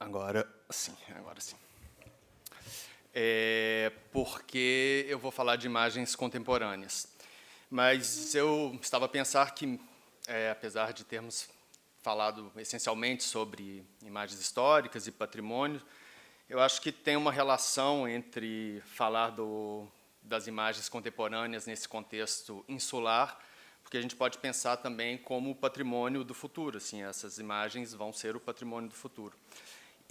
Agora sim, agora sim. Porque eu vou falar de imagens contemporâneas. Mas eu estava a pensar que, apesar de termos falado essencialmente sobre imagens históricas e patrimônio, eu acho que tem uma relação entre falar das imagens contemporâneas nesse contexto insular, porque a gente pode pensar também como patrimônio do futuro, assim, essas imagens vão ser o patrimônio do futuro.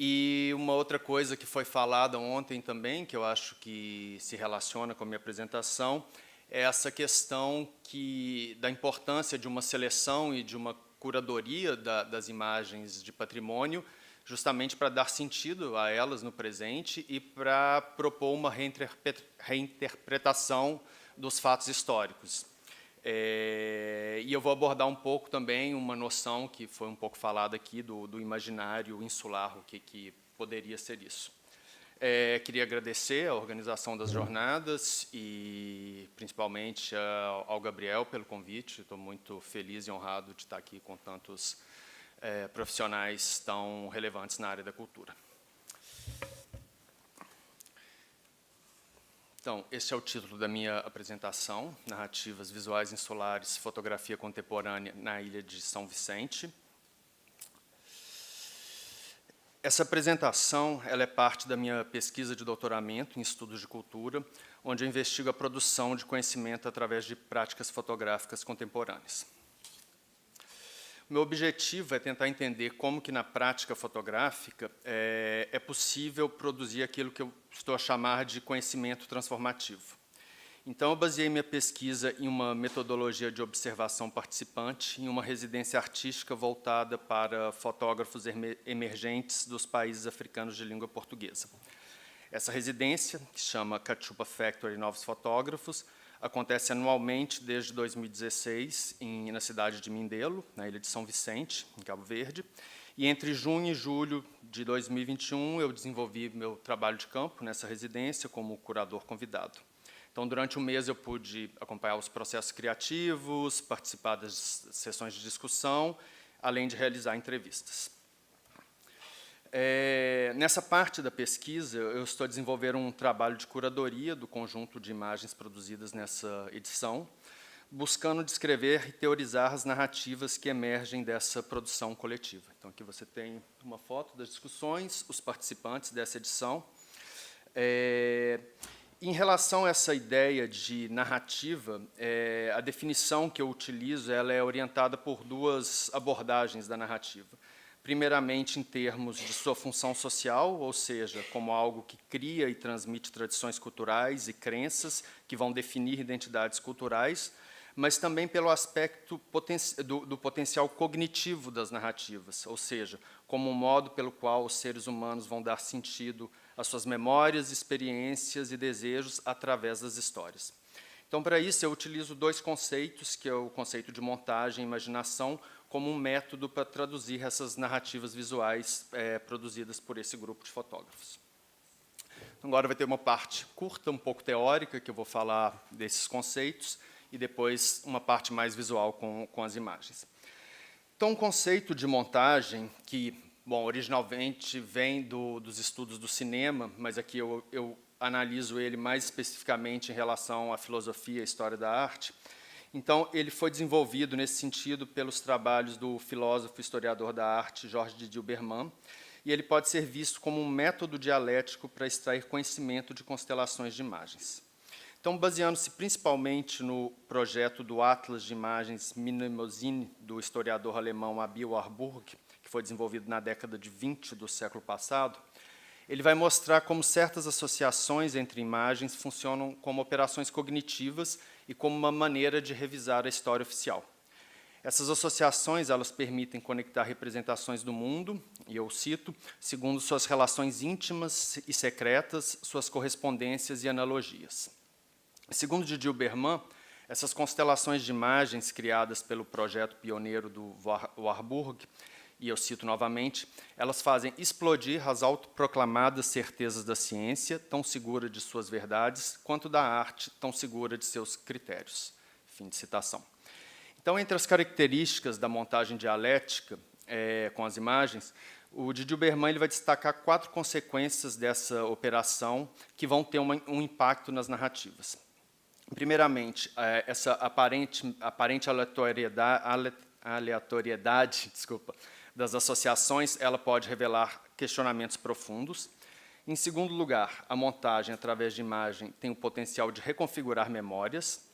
E uma outra coisa que foi falada ontem também, que eu acho que se relaciona com a minha apresentação, é essa questão da importância de uma seleção e de uma curadoria das imagens de patrimônio, justamente para dar sentido a elas no presente e para propor uma reinterpretação dos fatos históricos. E eu vou abordar um pouco também uma noção que foi um pouco falada aqui do imaginário insular, o que poderia ser isso. Queria agradecer a organização das jornadas e, principalmente, ao Gabriel pelo convite. Estou muito feliz e honrado de estar aqui com tantos profissionais tão relevantes na área da cultura. Então, esse é o título da minha apresentação, Narrativas Visuais Insulares, Fotografia Contemporânea na Ilha de São Vicente. Essa apresentação ela é parte da minha pesquisa de doutoramento em estudos de cultura, onde eu investigo a produção de conhecimento através de práticas fotográficas contemporâneas. O meu objetivo é tentar entender como que, na prática fotográfica, é possível produzir aquilo que eu estou a chamar de conhecimento transformativo. Então, eu baseei minha pesquisa em uma metodologia de observação participante, em uma residência artística voltada para fotógrafos emergentes dos países africanos de língua portuguesa. Essa residência, que se chama Cachupa Factory Novos Fotógrafos, acontece anualmente desde 2016 na cidade de Mindelo, na ilha de São Vicente, em Cabo Verde. E entre junho e julho de 2021, eu desenvolvi meu trabalho de campo nessa residência como curador convidado. Então, durante um mês, eu pude acompanhar os processos criativos, participar das sessões de discussão, além de realizar entrevistas. Nessa parte da pesquisa, eu estou a desenvolver um trabalho de curadoria do conjunto de imagens produzidas nessa edição, buscando descrever e teorizar as narrativas que emergem dessa produção coletiva. Então, aqui você tem uma foto das discussões, os participantes dessa edição. Em relação a essa ideia de narrativa, a definição que eu utilizo ela é orientada por duas abordagens da narrativa. Primeiramente, em termos de sua função social, ou seja, como algo que cria e transmite tradições culturais e crenças que vão definir identidades culturais, mas também pelo aspecto do potencial cognitivo das narrativas, ou seja, como um modo pelo qual os seres humanos vão dar sentido às suas memórias, experiências e desejos através das histórias. Então, para isso, eu utilizo dois conceitos, que é o conceito de montagem e imaginação, como um método para traduzir essas narrativas visuais produzidas por esse grupo de fotógrafos. Então, agora vai ter uma parte curta, um pouco teórica, que eu vou falar desses conceitos, e depois uma parte mais visual com as imagens. Então, o conceito de montagem, que, bom, originalmente vem dos estudos do cinema, mas aqui eu analiso ele mais especificamente em relação à filosofia e história da arte. Então, ele foi desenvolvido nesse sentido pelos trabalhos do filósofo e historiador da arte, Georges de Dilberman, e ele pode ser visto como um método dialético para extrair conhecimento de constelações de imagens. Então, baseando-se principalmente no projeto do Atlas de Imagens Mnemosyne, do historiador alemão Abi Warburg, que foi desenvolvido na década de 20 do século passado, ele vai mostrar como certas associações entre imagens funcionam como operações cognitivas e como uma maneira de revisar a história oficial. Essas associações elas permitem conectar representações do mundo, e eu cito, segundo suas relações íntimas e secretas, suas correspondências e analogias. Segundo de Dilberman, essas constelações de imagens criadas pelo projeto pioneiro do Warburg, e eu cito novamente, elas fazem explodir as autoproclamadas certezas da ciência, tão segura de suas verdades, quanto da arte, tão segura de seus critérios. Fim de citação. Então, entre as características da montagem dialética, com as imagens, o Didier Berman ele vai destacar 4 consequências dessa operação que vão ter um impacto nas narrativas. Primeiramente, essa aparente aleatoriedade, desculpa, das associações, ela pode revelar questionamentos profundos. Em segundo lugar, a montagem, através de imagem, tem o potencial de reconfigurar memórias.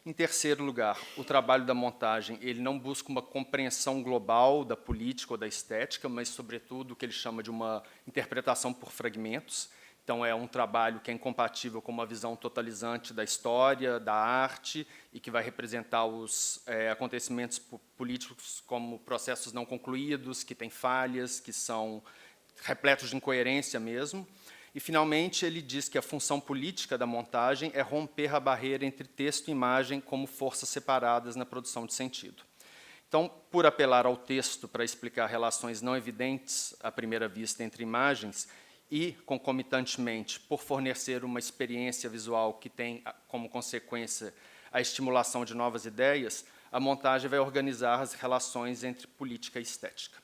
Em terceiro lugar, o trabalho da montagem ele não busca uma compreensão global da política ou da estética, mas, sobretudo, o que ele chama de uma interpretação por fragmentos. Então, é um trabalho que é incompatível com uma visão totalizante da história, da arte, e que vai representar os acontecimentos políticos como processos não concluídos, que têm falhas, que são repletos de incoerência mesmo. E, finalmente, ele diz que a função política da montagem é romper a barreira entre texto e imagem como forças separadas na produção de sentido. Então, por apelar ao texto para explicar relações não evidentes à primeira vista entre imagens e, concomitantemente, por fornecer uma experiência visual que tem como consequência a estimulação de novas ideias, a montagem vai organizar as relações entre política e estética.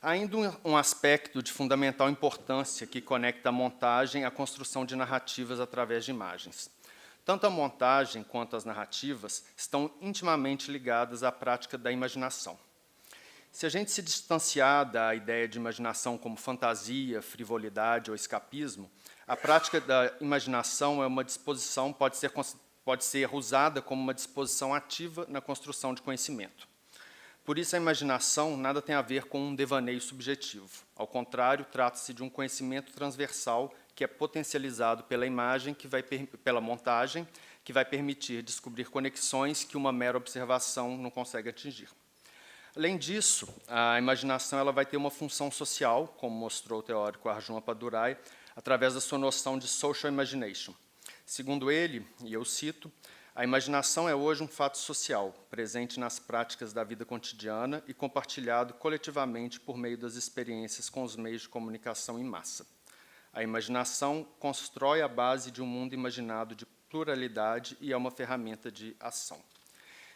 Há ainda um aspecto de fundamental importância que conecta a montagem à construção de narrativas através de imagens. Tanto a montagem quanto as narrativas estão intimamente ligadas à prática da imaginação. Se a gente se distanciar da ideia de imaginação como fantasia, frivolidade ou escapismo, a prática da imaginação é uma disposição, pode ser usada como uma disposição ativa na construção de conhecimento. Por isso, a imaginação nada tem a ver com um devaneio subjetivo. Ao contrário, trata-se de um conhecimento transversal que é potencializado pela imagem, pela montagem, que vai permitir descobrir conexões que uma mera observação não consegue atingir. Além disso, a imaginação ela vai ter uma função social, como mostrou o teórico Arjun Appadurai, através da sua noção de social imagination. Segundo ele, e eu cito, a imaginação é hoje um fato social, presente nas práticas da vida cotidiana e compartilhado coletivamente por meio das experiências com os meios de comunicação em massa. A imaginação constrói a base de um mundo imaginado de pluralidade e é uma ferramenta de ação.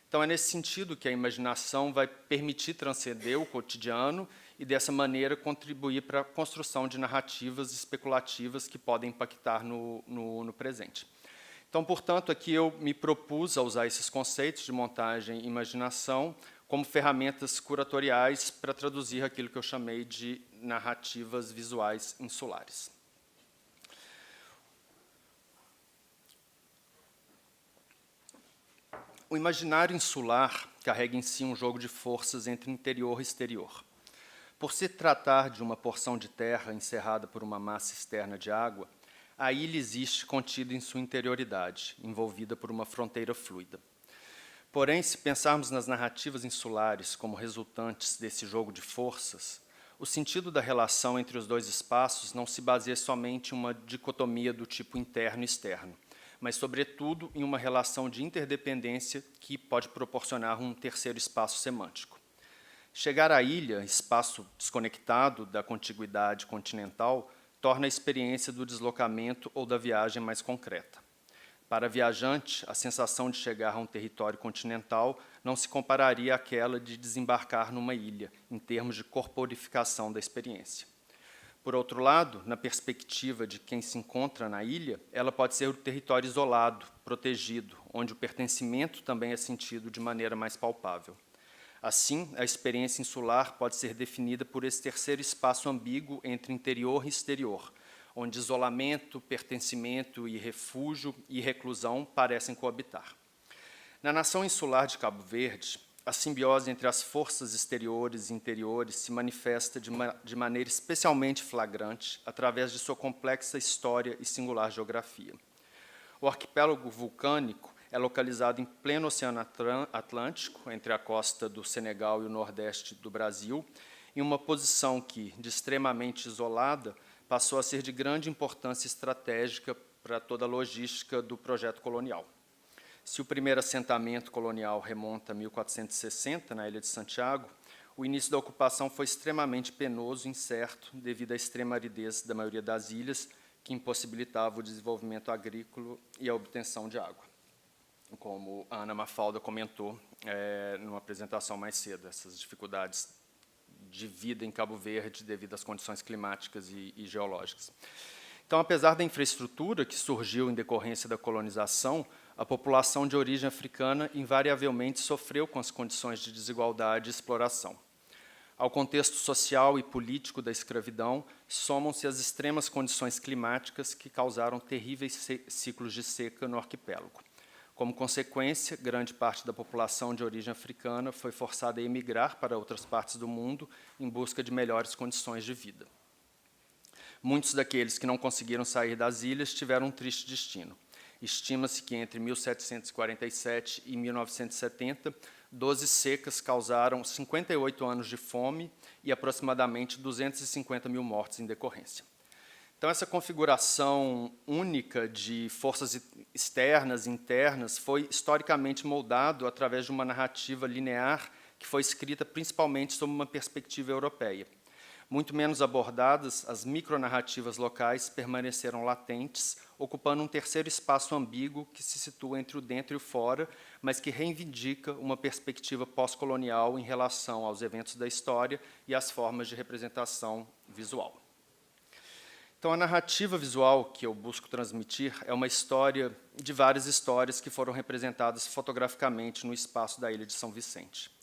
Então, é nesse sentido que a imaginação vai permitir transcender o cotidiano e, dessa maneira, contribuir para a construção de narrativas especulativas que podem impactar no presente. Então, portanto, aqui eu me propus a usar esses conceitos de montagem e imaginação como ferramentas curatoriais para traduzir aquilo que eu chamei de narrativas visuais insulares. O imaginário insular carrega em si um jogo de forças entre interior e exterior. Por se tratar de uma porção de terra encerrada por uma massa externa de água, a ilha existe contida em sua interioridade, envolvida por uma fronteira fluida. Porém, se pensarmos nas narrativas insulares como resultantes desse jogo de forças, o sentido da relação entre os dois espaços não se baseia somente em uma dicotomia do tipo interno e externo, mas, sobretudo, em uma relação de interdependência que pode proporcionar um terceiro espaço semântico. Chegar à ilha, espaço desconectado da contiguidade continental, torna a experiência do deslocamento ou da viagem mais concreta. Para a viajante, a sensação de chegar a um território continental não se compararia àquela de desembarcar numa ilha, em termos de corporificação da experiência. Por outro lado, na perspectiva de quem se encontra na ilha, ela pode ser um território isolado, protegido, onde o pertencimento também é sentido de maneira mais palpável. Assim, a experiência insular pode ser definida por esse terceiro espaço ambíguo entre interior e exterior, onde isolamento, pertencimento e refúgio e reclusão parecem coabitar. Na nação insular de Cabo Verde, a simbiose entre as forças exteriores e interiores se manifesta de maneira especialmente flagrante através de sua complexa história e singular geografia. O arquipélago vulcânico é localizado em pleno Oceano Atlântico, entre a costa do Senegal e o nordeste do Brasil, em uma posição que, de extremamente isolada, passou a ser de grande importância estratégica para toda a logística do projeto colonial. Se o primeiro assentamento colonial remonta a 1460, na Ilha de Santiago, o início da ocupação foi extremamente penoso e incerto devido à extrema aridez da maioria das ilhas, que impossibilitava o desenvolvimento agrícola e a obtenção de água. como a Ana Mafalda comentou numa apresentação mais cedo, essas dificuldades de vida em Cabo Verde devido às condições climáticas e geológicas. Então, apesar da infraestrutura que surgiu em decorrência da colonização, a população de origem africana invariavelmente sofreu com as condições de desigualdade e exploração. Ao contexto social e político da escravidão, somam-se as extremas condições climáticas que causaram terríveis ciclos de seca no arquipélago. Como consequência, grande parte da população de origem africana foi forçada a emigrar para outras partes do mundo em busca de melhores condições de vida. Muitos daqueles que não conseguiram sair das ilhas tiveram um triste destino. Estima-se que entre 1747 e 1970, 12 secas causaram 58 anos de fome e aproximadamente 250 mil mortes em decorrência. Então, essa configuração única de forças externas e internas foi historicamente moldado através de uma narrativa linear que foi escrita principalmente sob uma perspectiva europeia. Muito menos abordadas, as micronarrativas locais permaneceram latentes, ocupando um terceiro espaço ambíguo que se situa entre o dentro e o fora, mas que reivindica uma perspectiva pós-colonial em relação aos eventos da história e às formas de representação visual. Então, a narrativa visual que eu busco transmitir é uma história de várias histórias que foram representadas fotograficamente no espaço da Ilha de São Vicente.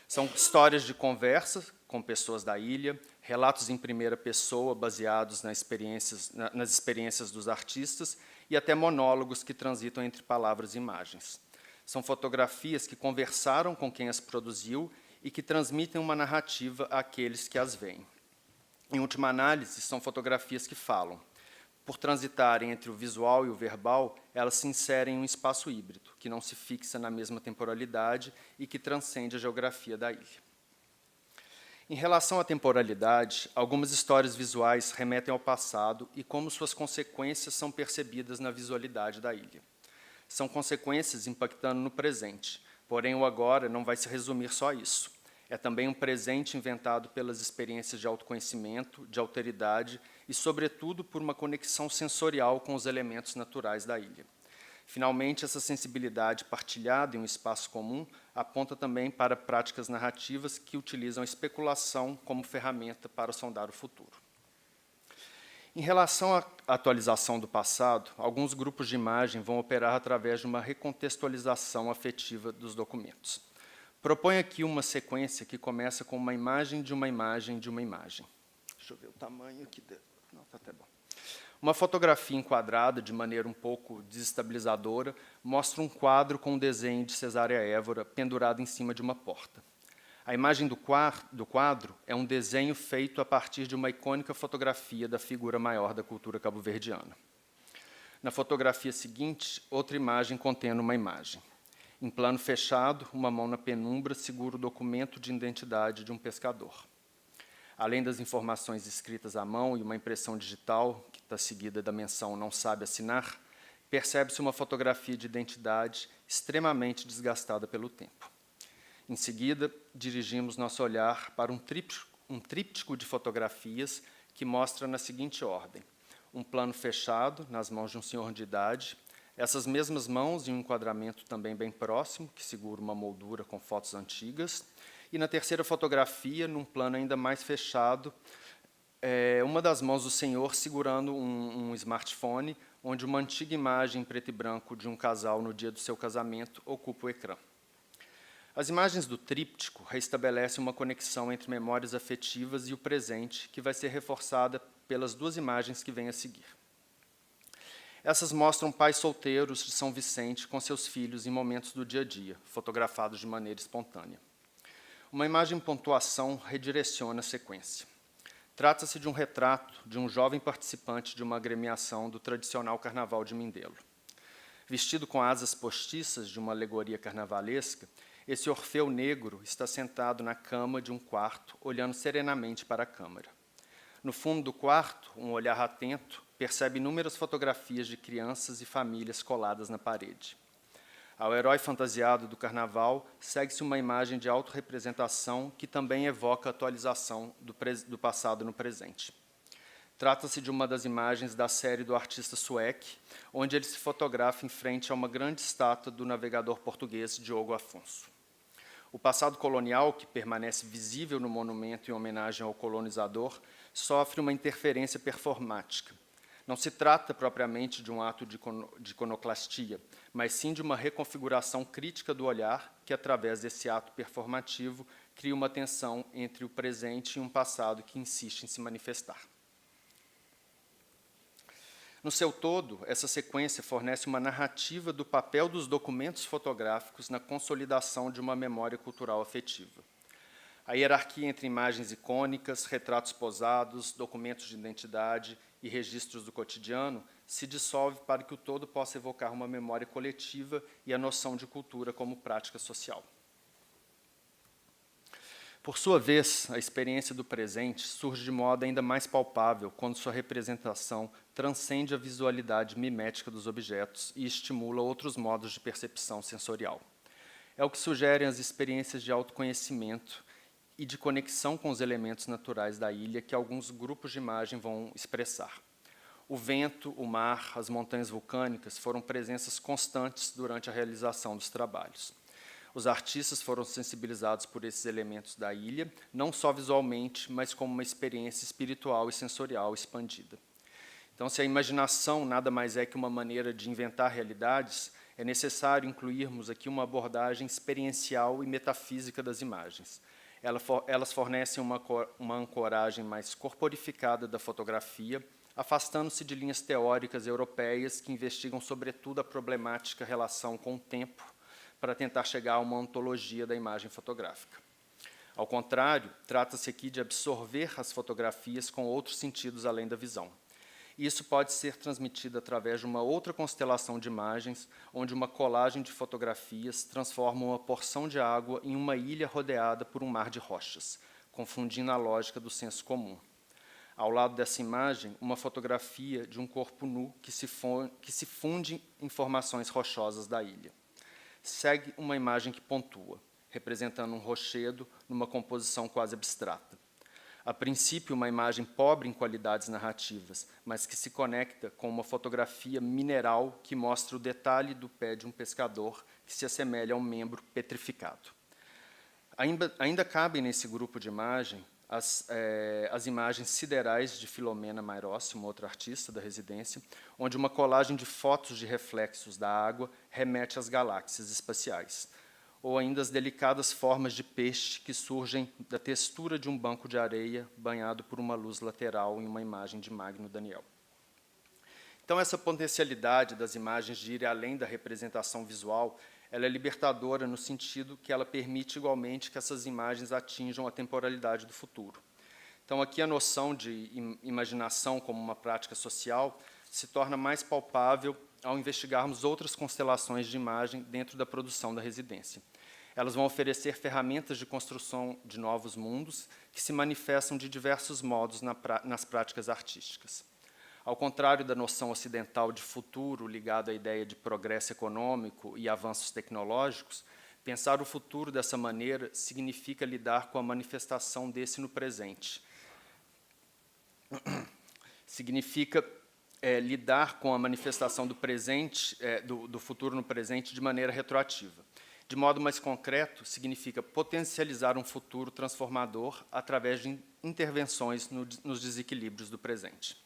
São histórias de conversa com pessoas da ilha, relatos em primeira pessoa baseados nas experiências dos artistas e até monólogos que transitam entre palavras e imagens. São fotografias que conversaram com quem as produziu e que transmitem uma narrativa àqueles que as veem. Em última análise, são fotografias que falam. Por transitarem entre o visual e o verbal, elas se inserem em um espaço híbrido, que não se fixa na mesma temporalidade e que transcende a geografia da ilha. Em relação à temporalidade, algumas histórias visuais remetem ao passado e como suas consequências são percebidas na visualidade da ilha. São consequências impactando no presente, porém o agora não vai se resumir só a isso. É também um presente inventado pelas experiências de autoconhecimento, de alteridade e, sobretudo, por uma conexão sensorial com os elementos naturais da ilha. Finalmente, essa sensibilidade partilhada em um espaço comum aponta também para práticas narrativas que utilizam a especulação como ferramenta para sondar o futuro. Em relação à atualização do passado, alguns grupos de imagem vão operar através de uma recontextualização afetiva dos documentos. Proponho aqui uma sequência que começa com uma imagem de uma imagem de uma imagem. Deixa eu ver o tamanho aqui. Não, está até bom. Uma fotografia enquadrada de maneira um pouco desestabilizadora mostra um quadro com um desenho de Cesária Évora pendurado em cima de uma porta. A imagem do quadro é um desenho feito a partir de uma icônica fotografia da figura maior da cultura cabo-verdiana. Na fotografia seguinte, outra imagem contendo uma imagem. Em plano fechado, uma mão na penumbra segura o documento de identidade de um pescador. Além das informações escritas à mão e uma impressão digital, que está seguida da menção "não sabe assinar", percebe-se uma fotografia de identidade extremamente desgastada pelo tempo. Em seguida, dirigimos nosso olhar para um tríptico de fotografias que mostra na seguinte ordem: um plano fechado, nas mãos de um senhor de idade, essas mesmas mãos em um enquadramento também bem próximo, que segura uma moldura com fotos antigas, e na terceira fotografia, num plano ainda mais fechado, uma das mãos do senhor segurando um smartphone, onde uma antiga imagem em preto e branco de um casal no dia do seu casamento ocupa o ecrã. As imagens do tríptico restabelecem uma conexão entre memórias afetivas e o presente, que vai ser reforçada pelas duas imagens que vêm a seguir. Essas mostram pais solteiros de São Vicente com seus filhos em momentos do dia a dia, fotografados de maneira espontânea. Uma imagem pontuação redireciona a sequência. Trata-se de um retrato de um jovem participante de uma agremiação do tradicional Carnaval de Mindelo. Vestido com asas postiças de uma alegoria carnavalesca, esse Orfeu negro está sentado na cama de um quarto, olhando serenamente para a câmara. No fundo do quarto, um olhar atento percebe inúmeras fotografias de crianças e famílias coladas na parede. Ao herói fantasiado do carnaval, segue-se uma imagem de autorrepresentação que também evoca a atualização do passado no presente. Trata-se de uma das imagens da série do artista Sueck, onde ele se fotografa em frente a uma grande estátua do navegador português Diogo Afonso. O passado colonial, que permanece visível no monumento em homenagem ao colonizador, sofre uma interferência performática. Não se trata propriamente de um ato de iconoclastia, mas sim de uma reconfiguração crítica do olhar que, através desse ato performativo, cria uma tensão entre o presente e um passado que insiste em se manifestar. No seu todo, essa sequência fornece uma narrativa do papel dos documentos fotográficos na consolidação de uma memória cultural afetiva. A hierarquia entre imagens icônicas, retratos posados, documentos de identidade e registros do cotidiano se dissolve para que o todo possa evocar uma memória coletiva e a noção de cultura como prática social. Por sua vez, a experiência do presente surge de modo ainda mais palpável quando sua representação transcende a visualidade mimética dos objetos e estimula outros modos de percepção sensorial. É o que sugerem as experiências de autoconhecimento e de conexão com os elementos naturais da ilha que alguns grupos de imagem vão expressar. O vento, o mar, as montanhas vulcânicas foram presenças constantes durante a realização dos trabalhos. Os artistas foram sensibilizados por esses elementos da ilha, não só visualmente, mas como uma experiência espiritual e sensorial expandida. Então, se a imaginação nada mais é que uma maneira de inventar realidades, é necessário incluirmos aqui uma abordagem experiencial e metafísica das imagens. Elas fornecem uma ancoragem mais corporificada da fotografia, afastando-se de linhas teóricas europeias que investigam, sobretudo, a problemática relação com o tempo, para tentar chegar a uma ontologia da imagem fotográfica. Ao contrário, trata-se aqui de absorver as fotografias com outros sentidos além da visão. Isso pode ser transmitido através de uma outra constelação de imagens, onde uma colagem de fotografias transforma uma porção de água em uma ilha rodeada por um mar de rochas, confundindo a lógica do senso comum. Ao lado dessa imagem, uma fotografia de um corpo nu que se funde em formações rochosas da ilha. Segue uma imagem que pontua, representando um rochedo numa composição quase abstrata. A princípio, uma imagem pobre em qualidades narrativas, mas que se conecta com uma fotografia mineral que mostra o detalhe do pé de um pescador que se assemelha a um membro petrificado. Ainda cabem nesse grupo de imagem as imagens siderais de Filomena Mairossi, uma outra artista da residência, onde uma colagem de fotos de reflexos da água remete às galáxias espaciais, ou ainda as delicadas formas de peixe que surgem da textura de um banco de areia banhado por uma luz lateral em uma imagem de Magno Daniel. Então, essa potencialidade das imagens de ir além da representação visual, ela é libertadora no sentido que ela permite igualmente que essas imagens atinjam a temporalidade do futuro. Então, aqui a noção de imaginação como uma prática social se torna mais palpável ao investigarmos outras constelações de imagem dentro da produção da residência. Elas vão oferecer ferramentas de construção de novos mundos que se manifestam de diversos modos nas práticas artísticas. Ao contrário da noção ocidental de futuro ligado à ideia de progresso econômico e avanços tecnológicos, pensar o futuro dessa maneira significa lidar com a manifestação desse no presente. Significa lidar com a manifestação do presente, do futuro no presente de maneira retroativa. De modo mais concreto, significa potencializar um futuro transformador através de intervenções nos desequilíbrios do presente.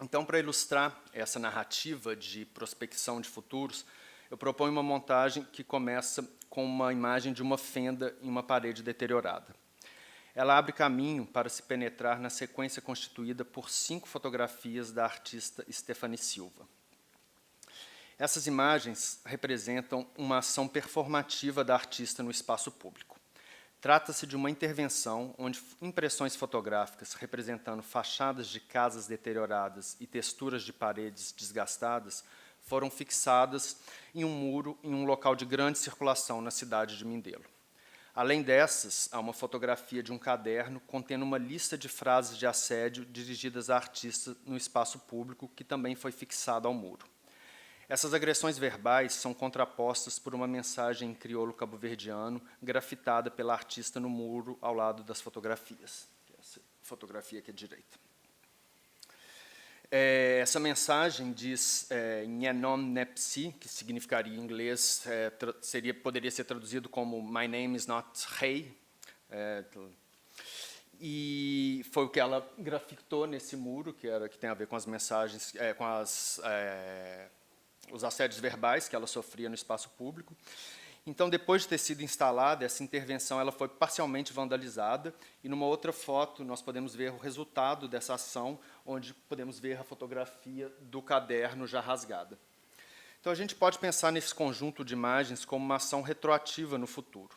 Então, para ilustrar essa narrativa de prospecção de futuros, eu proponho uma montagem que começa com uma imagem de uma fenda em uma parede deteriorada. Ela abre caminho para se penetrar na sequência constituída por 5 fotografias da artista Stephanie Silva. Essas imagens representam uma ação performativa da artista no espaço público. Trata-se de uma intervenção onde impressões fotográficas representando fachadas de casas deterioradas e texturas de paredes desgastadas foram fixadas em um muro em um local de grande circulação na cidade de Mindelo. Além dessas, há uma fotografia de um caderno contendo uma lista de frases de assédio dirigidas à artista no espaço público, que também foi fixada ao muro. Essas agressões verbais são contrapostas por uma mensagem em crioulo cabo-verdiano, grafitada pela artista no muro ao lado das fotografias. Essa fotografia aqui à direita. Essa mensagem diz Nyenom Nepsi, que significaria em inglês, poderia ser traduzido como My name is not Rei. E foi o que ela grafitou nesse muro, que tem a ver com as mensagens, com os assédios verbais que ela sofria no espaço público. Então, depois de ter sido instalada, essa intervenção ela foi parcialmente vandalizada, e numa outra foto nós podemos ver o resultado dessa ação, onde podemos ver a fotografia do caderno já rasgada. Então, a gente pode pensar nesse conjunto de imagens como uma ação retroativa no futuro.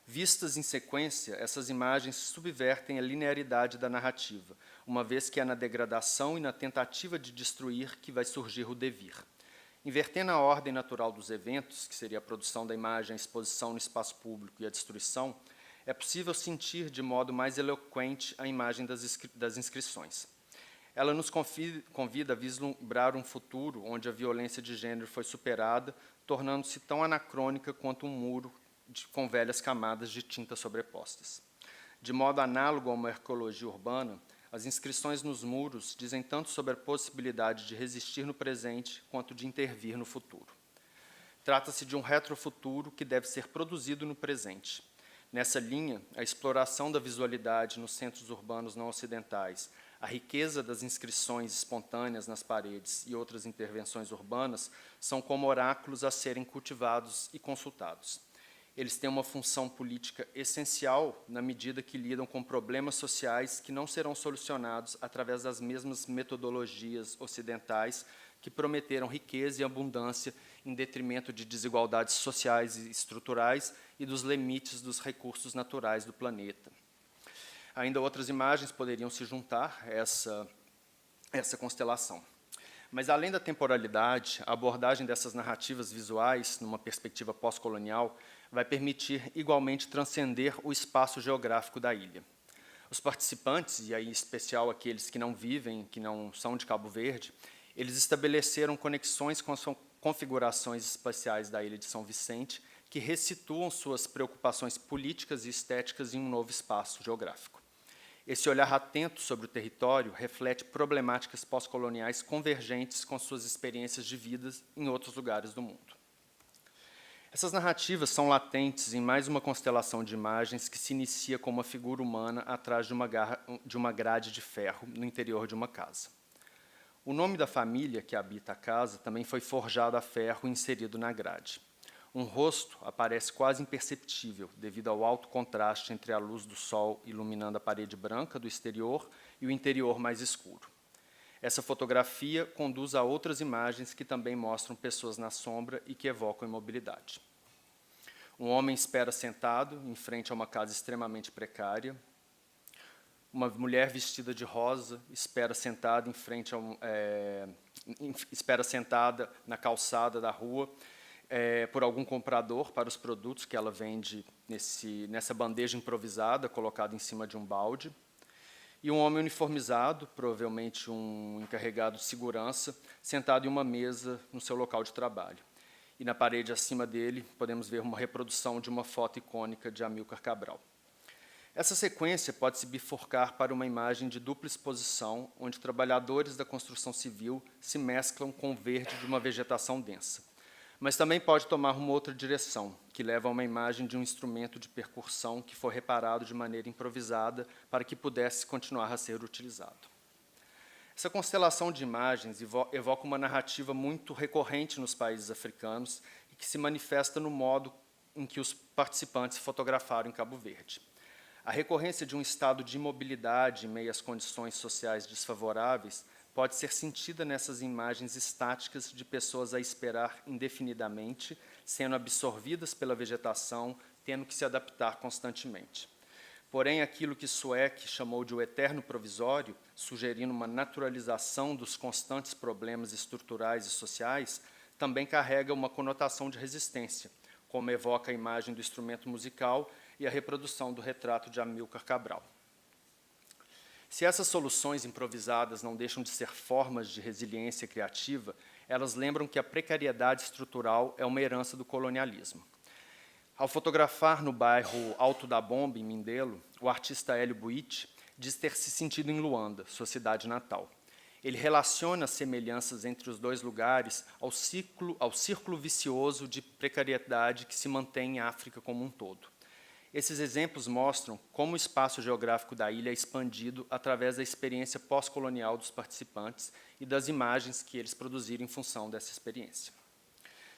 Vistas em sequência, essas imagens subvertem a linearidade da narrativa, uma vez que é na degradação e na tentativa de destruir que vai surgir o devir. Invertendo a ordem natural dos eventos, que seria a produção da imagem, a exposição no espaço público e a destruição, é possível sentir de modo mais eloquente a imagem das inscrições. Ela nos convida a vislumbrar um futuro onde a violência de gênero foi superada, tornando-se tão anacrônica quanto um muro com velhas camadas de tinta sobrepostas. De modo análogo a uma arqueologia urbana, as inscrições nos muros dizem tanto sobre a possibilidade de resistir no presente quanto de intervir no futuro. Trata-se de um retrofuturo que deve ser produzido no presente. Nessa linha, a exploração da visualidade nos centros urbanos não ocidentais, a riqueza das inscrições espontâneas nas paredes e outras intervenções urbanas são como oráculos a serem cultivados e consultados. Eles têm uma função política essencial na medida que lidam com problemas sociais que não serão solucionados através das mesmas metodologias ocidentais que prometeram riqueza e abundância em detrimento de desigualdades sociais e estruturais e dos limites dos recursos naturais do planeta. Ainda outras imagens poderiam se juntar a essa constelação. Mas, além da temporalidade, a abordagem dessas narrativas visuais, numa perspectiva pós-colonial, vai permitir igualmente transcender o espaço geográfico da ilha. Os participantes, e aí em especial aqueles que não vivem, que não são de Cabo Verde, eles estabeleceram conexões com as configurações espaciais da ilha de São Vicente, que ressituam suas preocupações políticas e estéticas em um novo espaço geográfico. Esse olhar atento sobre o território reflete problemáticas pós-coloniais convergentes com suas experiências de vida em outros lugares do mundo. Essas narrativas são latentes em mais uma constelação de imagens que se inicia com uma figura humana atrás de uma grade de ferro no interior de uma casa. O nome da família que habita a casa também foi forjado a ferro e inserido na grade. Um rosto aparece quase imperceptível devido ao alto contraste entre a luz do sol iluminando a parede branca do exterior e o interior mais escuro. Essa fotografia conduz a outras imagens que também mostram pessoas na sombra e que evocam imobilidade. Um homem espera sentado em frente a uma casa extremamente precária. Uma mulher vestida de rosa espera sentada sentada na calçada da rua por algum comprador para os produtos que ela vende nessa bandeja improvisada colocada em cima de um balde. E um homem uniformizado, provavelmente um encarregado de segurança, sentado em uma mesa no seu local de trabalho. E na parede acima dele podemos ver uma reprodução de uma foto icônica de Amílcar Cabral. Essa sequência pode se bifurcar para uma imagem de dupla exposição, onde trabalhadores da construção civil se mesclam com o verde de uma vegetação densa. Mas também pode tomar uma outra direção, que leva a uma imagem de um instrumento de percussão que foi reparado de maneira improvisada para que pudesse continuar a ser utilizado. Essa constelação de imagens evoca uma narrativa muito recorrente nos países africanos e que se manifesta no modo em que os participantes fotografaram em Cabo Verde. A recorrência de um estado de imobilidade em meio às condições sociais desfavoráveis pode ser sentida nessas imagens estáticas de pessoas a esperar indefinidamente, sendo absorvidas pela vegetação, tendo que se adaptar constantemente. Porém, aquilo que Sueck chamou de o eterno provisório, sugerindo uma naturalização dos constantes problemas estruturais e sociais, também carrega uma conotação de resistência, como evoca a imagem do instrumento musical e a reprodução do retrato de Amílcar Cabral. Se essas soluções improvisadas não deixam de ser formas de resiliência criativa, elas lembram que a precariedade estrutural é uma herança do colonialismo. Ao fotografar no bairro Alto da Bomba, em Mindelo, o artista Hélio Buit diz ter se sentido em Luanda, sua cidade natal. Ele relaciona as semelhanças entre os dois lugares ao círculo vicioso de precariedade que se mantém em África como um todo. Esses exemplos mostram como o espaço geográfico da ilha é expandido através da experiência pós-colonial dos participantes e das imagens que eles produziram em função dessa experiência.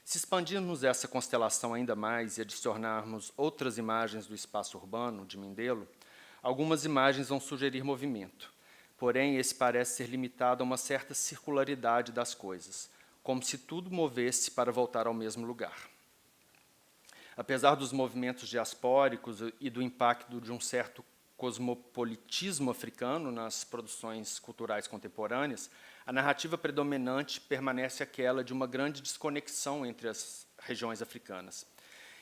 Se expandirmos essa constelação ainda mais e adicionarmos outras imagens do espaço urbano de Mindelo, algumas imagens vão sugerir movimento. Porém, esse parece ser limitado a uma certa circularidade das coisas, como se tudo movesse para voltar ao mesmo lugar. Apesar dos movimentos diaspóricos e do impacto de um certo cosmopolitismo africano nas produções culturais contemporâneas, a narrativa predominante permanece aquela de uma grande desconexão entre as regiões africanas.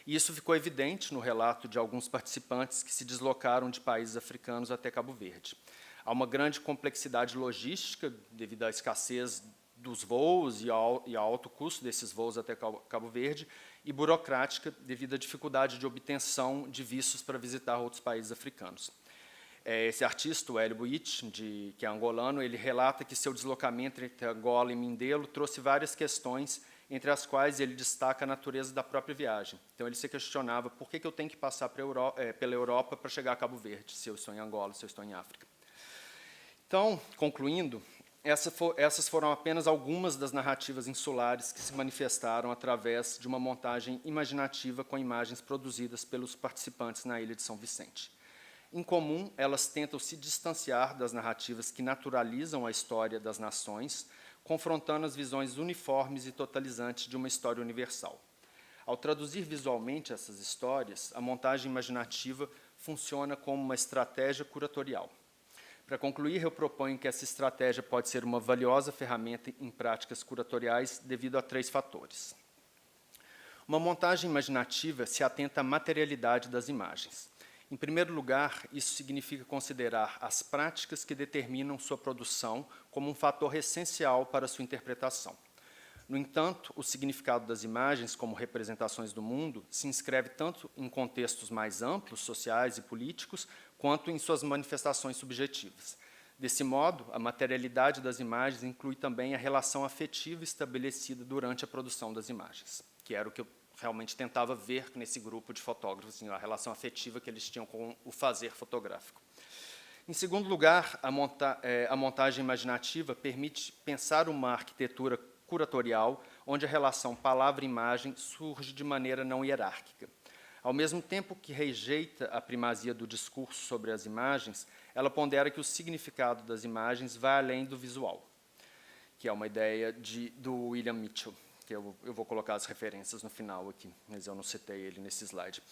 E isso ficou evidente no relato de alguns participantes que se deslocaram de países africanos até Cabo Verde. Há uma grande complexidade logística devido à escassez dos voos e ao alto custo desses voos até Cabo Verde, e burocrática devido à dificuldade de obtenção de vistos para visitar outros países africanos. Esse artista, o Hélio Buit, que é angolano, ele relata que seu deslocamento entre Angola e Mindelo trouxe várias questões, entre as quais ele destaca a natureza da própria viagem. Então, ele se questionava por que eu tenho que passar pela Europa para chegar a Cabo Verde, se eu estou em Angola, se eu estou em África. Então, concluindo, essas foram apenas algumas das narrativas insulares que se manifestaram através de uma montagem imaginativa com imagens produzidas pelos participantes na Ilha de São Vicente. Em comum, elas tentam se distanciar das narrativas que naturalizam a história das nações, confrontando as visões uniformes e totalizantes de uma história universal. Ao traduzir visualmente essas histórias, a montagem imaginativa funciona como uma estratégia curatorial. Para concluir, eu proponho que essa estratégia pode ser uma valiosa ferramenta em práticas curatoriais devido a 3 fatores. Uma montagem imaginativa se atenta à materialidade das imagens. Em primeiro lugar, isso significa considerar as práticas que determinam sua produção como um fator essencial para sua interpretação. No entanto, o significado das imagens como representações do mundo se inscreve tanto em contextos mais amplos, sociais e políticos, quanto em suas manifestações subjetivas. Desse modo, a materialidade das imagens inclui também a relação afetiva estabelecida durante a produção das imagens, que era o que eu realmente tentava ver nesse grupo de fotógrafos, assim, a relação afetiva que eles tinham com o fazer fotográfico. Em segundo lugar, a montagem imaginativa permite pensar uma arquitetura curatorial, onde a relação palavra-imagem surge de maneira não hierárquica. Ao mesmo tempo que rejeita a primazia do discurso sobre as imagens, ela pondera que o significado das imagens vai além do visual, que é uma ideia do William Mitchell, que eu vou colocar as referências no final aqui, mas eu não citei ele nesse slide.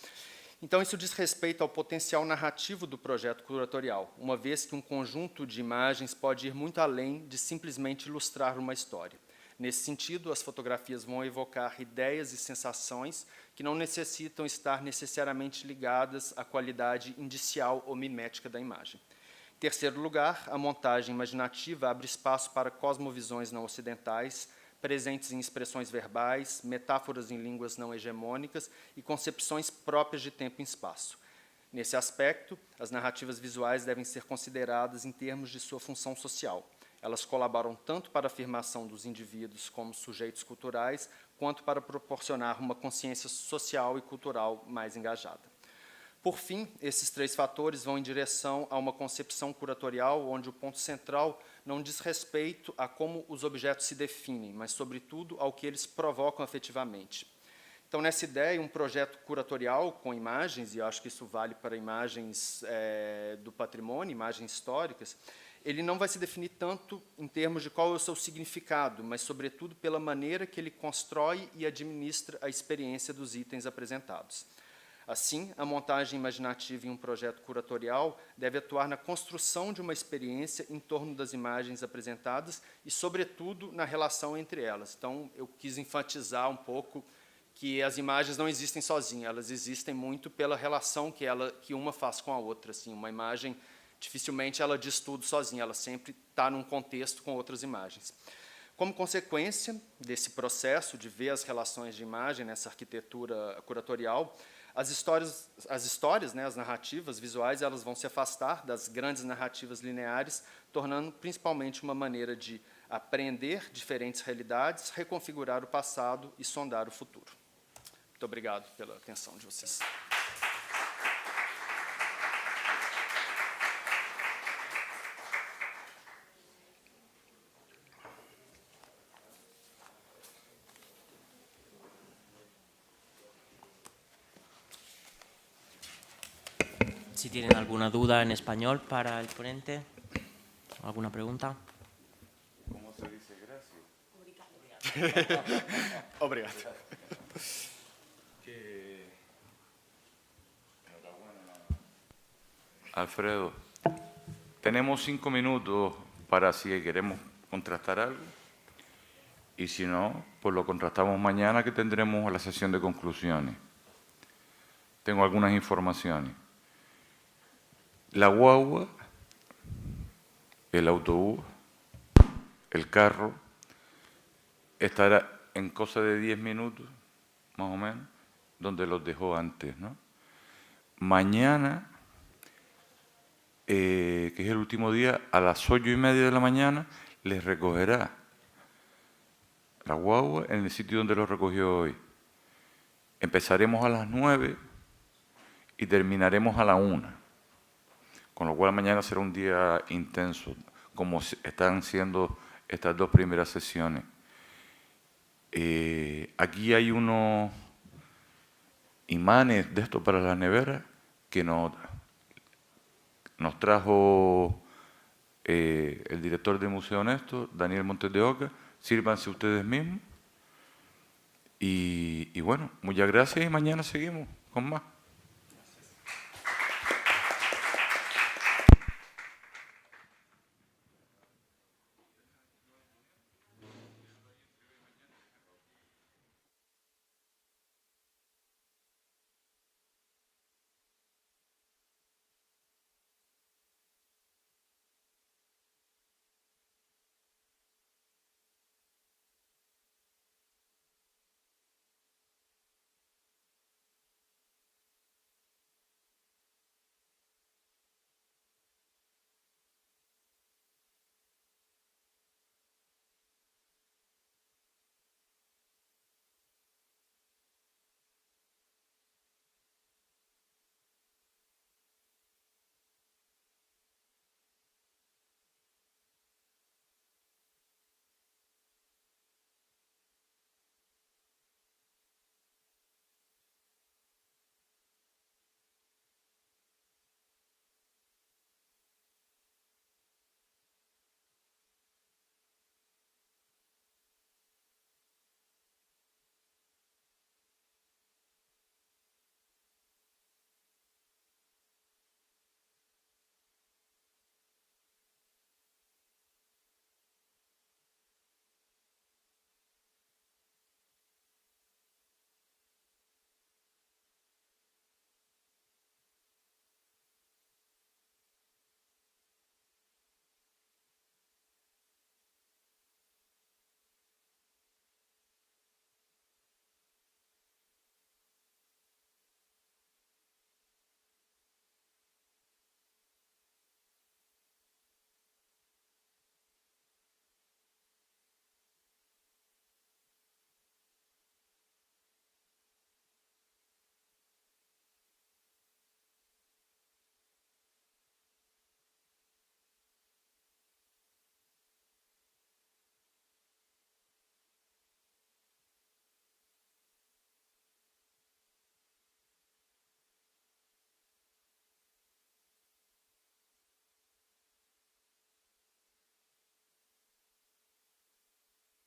Então, isso diz respeito ao potencial narrativo do projeto curatorial, uma vez que um conjunto de imagens pode ir muito além de simplesmente ilustrar uma história. Nesse sentido, as fotografias vão evocar ideias e sensações que não necessitam estar necessariamente ligadas à qualidade indicial ou mimética da imagem. Em terceiro lugar, a montagem imaginativa abre espaço para cosmovisões não ocidentais, presentes em expressões verbais, metáforas em línguas não hegemônicas e concepções próprias de tempo e espaço. Nesse aspecto, as narrativas visuais devem ser consideradas em termos de sua função social. Elas colaboram tanto para a afirmação dos indivíduos como sujeitos culturais, quanto para proporcionar uma consciência social e cultural mais engajada. Por fim, esses 3 fatores vão em direção a uma concepção curatorial onde o ponto central não diz respeito a como os objetos se definem, mas, sobretudo, ao que eles provocam afetivamente. Então, nessa ideia, um projeto curatorial com imagens, e acho que isso vale para imagens do patrimônio, imagens históricas, ele não vai se definir tanto em termos de qual é o seu significado, mas, sobretudo, pela maneira que ele constrói e administra a experiência dos itens apresentados. Assim, a montagem imaginativa em um projeto curatorial deve atuar na construção de uma experiência em torno das imagens apresentadas e, sobretudo, na relação entre elas. Então, eu quis enfatizar um pouco que as imagens não existem sozinhas, elas existem muito pela relação que uma faz com a outra. Assim, uma imagem, dificilmente ela diz tudo sozinha, ela sempre está num contexto com outras imagens. Como consequência desse processo de ver as relações de imagem nessa arquitetura curatorial, As histórias, né, as narrativas visuais, elas vão se afastar das grandes narrativas lineares, tornando principalmente uma maneira de aprender diferentes realidades, reconfigurar o passado e sondar o futuro. Muito obrigado pela atenção de vocês. Si tienen alguna duda en español para el ponente, ¿alguna pregunta? ¿Cómo se dice gracias? Obrigado. Alfredo, tenemos 5 minutos para si queremos contrastar algo. Y si no, pues lo contrastamos mañana que tendremos la sesión de conclusiones. Tengo algunas informaciones. La guagua, el autobús, el carro, estará en cosa de 10 minutos, más o menos, donde los dejó antes, ¿no? Mañana, que es el último día, a las 8:30 de la mañana, les recogerá la guagua en el sitio donde lo recogió hoy. Empezaremos a las 9 y terminaremos a la 1. Con lo cual mañana será un día intenso, como están siendo estas 2 primeras sesiones. Aquí hay unos imanes de esto para la nevera que nos trajo el director del Museo Néstor, Daniel Montes de Oca. Sírvanse ustedes mismos. Y bueno, muchas gracias y mañana seguimos con más.